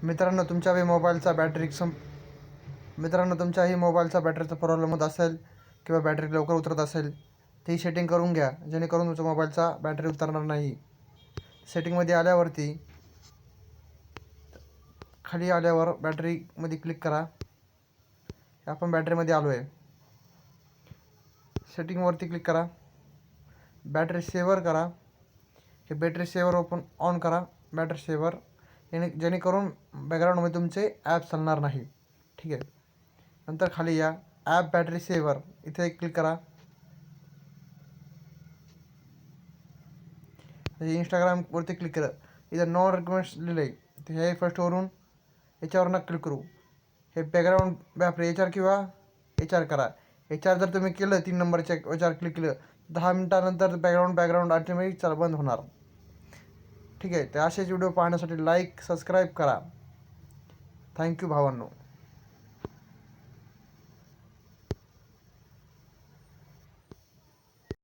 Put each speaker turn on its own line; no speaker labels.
मित्रांनो, तुमच्याही मोबाईलचा बॅटरीचा प्रॉब्लेम होत असेल किंवा बॅटरी लवकर उतरत असेल, ती सेटिंग करून घ्या, जेणेकरून तुमच्या मोबाईलचा बॅटरी उतरणार नाही. सेटिंगमध्ये आल्यावरती खाली आल्यावर बॅटरीमध्ये क्लिक करा. आपण बॅटरीमध्ये आलो आहे. सेटिंगवरती क्लिक करा, बॅटरी सेवर करा. हे बॅटरी सेवर ऑन करा, बॅटरी सेवर, जेणेकरून बॅकग्राऊंडमध्ये तुमचे ॲप चालणार नाही. ठीक आहे. नंतर खाली या, ॲप बॅटरी सेवर इथे क्लिक करा. इंस्टाग्रामवरती क्लिक करा. इथं नो रिक्वेस्ट लिहिलं आहे, तर हे फर्स्टवरून याच्यावर नका क्लिक करू. हे बॅकग्राऊंड आपले HR किंवा HR करा. HR जर तुम्ही केलं 3 नंबरच्या याच्यावर क्लिक केलं, 10 मिनिटानंतर बॅकग्राऊंड ऑटोमॅटिक बंद होणार. ठीक आहे. तर असेच व्हिडिओ पाहण्यासाठी लाईक सबस्क्राईब करा. थँक्यू भावांनो.